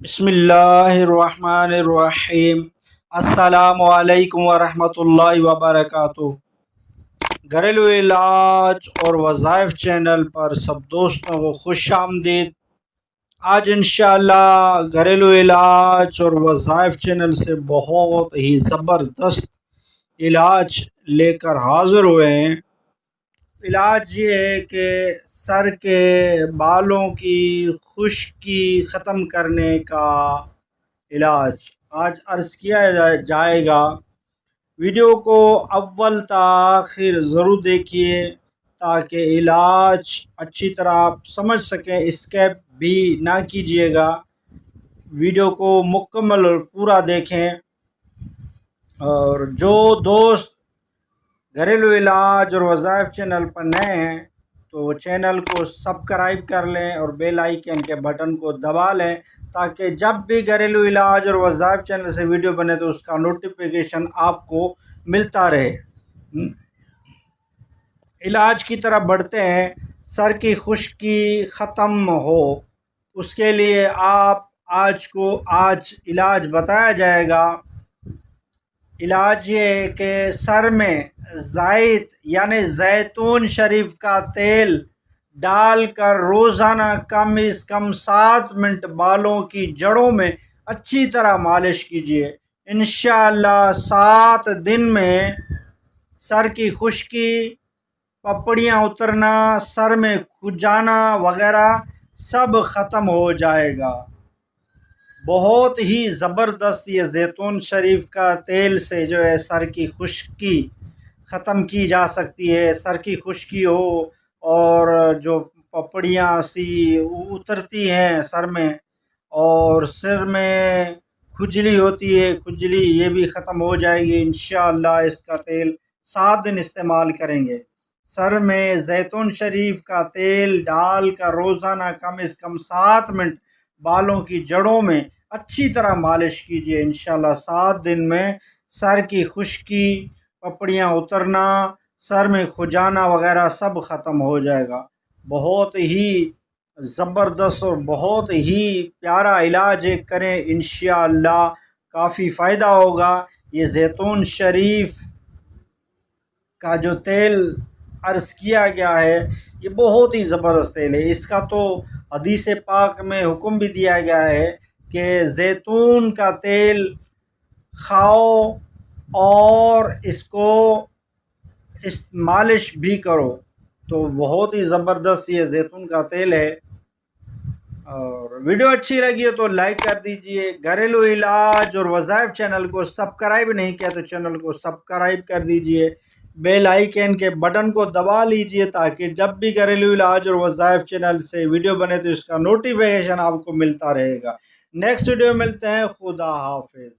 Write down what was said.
بسم اللہ الرحمن الرحیم۔ السلام علیکم ورحمۃ اللہ وبرکاتہ۔ گھریلو علاج اور وظائف چینل پر سب دوستوں کو خوش آمدید۔ آج انشاءاللہ گھریلو علاج اور وظائف چینل سے بہت ہی زبردست علاج لے کر حاضر ہوئے ہیں۔ علاج یہ ہے کہ سر کے بالوں کی خشکی ختم کرنے کا علاج آج عرض کیا جائے گا۔ ویڈیو کو اول تا آخر ضرور دیکھیے تاکہ علاج اچھی طرح آپ سمجھ سکیں، اسکیپ بھی نہ کیجیے گا۔ ویڈیو کو مکمل اور پورا دیکھیں، اور جو دوست گھریلو علاج اور وظائف چینل پر نئے ہیں تو چینل کو سبسکرائب کر لیں اور بیل آئیکن کے بٹن کو دبا لیں تاکہ جب بھی گھریلو علاج اور وظائف چینل سے ویڈیو بنے تو اس کا نوٹیفیکیشن آپ کو ملتا رہے۔ علاج کی طرف بڑھتے ہیں۔ سر کی خشکی ختم ہو اس کے لیے آج علاج بتایا جائے گا۔ علاج یہ ہے کہ سر میں زائد یعنی زیتون شریف کا تیل ڈال کر روزانہ کم از کم 7 منٹ بالوں کی جڑوں میں اچھی طرح مالش کیجیے۔ انشاءاللہ 7 دن میں سر کی خشکی، پپڑیاں اترنا، سر میں کھجانا وغیرہ سب ختم ہو جائے گا۔ بہت ہی زبردست یہ زیتون شریف کا تیل سے جو ہے سر کی خشکی ختم کی جا سکتی ہے۔ سر کی خشکی ہو اور جو پپڑیاں سی اترتی ہیں سر میں، اور سر میں کھجلی ہوتی ہے، کھجلی یہ بھی ختم ہو جائے گی انشاءاللہ۔ اس کا تیل 7 دن استعمال کریں گے۔ سر میں زیتون شریف کا تیل ڈال کر روزانہ کم از کم 7 منٹ بالوں کی جڑوں میں اچھی طرح مالش کیجیے۔ انشاءاللہ 7 دن میں سر کی خشکی، پپڑیاں اترنا، سر میں کھجانا وغیرہ سب ختم ہو جائے گا۔ بہت ہی زبردست اور بہت ہی پیارا علاج کریں، انشاءاللہ کافی فائدہ ہوگا۔ یہ زیتون شریف کا جو تیل عرض کیا گیا ہے یہ بہت ہی زبردست تیل ہے۔ اس کا تو حدیث پاک میں حکم بھی دیا گیا ہے کہ زیتون کا تیل کھاؤ اور اس کو مالش بھی کرو، تو بہت ہی زبردست یہ زیتون کا تیل ہے۔ اور ویڈیو اچھی لگی ہو تو لائک کر دیجئے۔ گھریلو علاج اور وظائف چینل کو سبسکرائب نہیں کیا تو چینل کو سبسکرائب کر دیجئے، بیل آئیکن کے بٹن کو دبا لیجئے تاکہ جب بھی گھریلو علاج اور وظائف چینل سے ویڈیو بنے تو اس کا نوٹیفیکیشن آپ کو ملتا رہے گا۔ نیکسٹ ویڈیو ملتے ہیں۔ خدا حافظ۔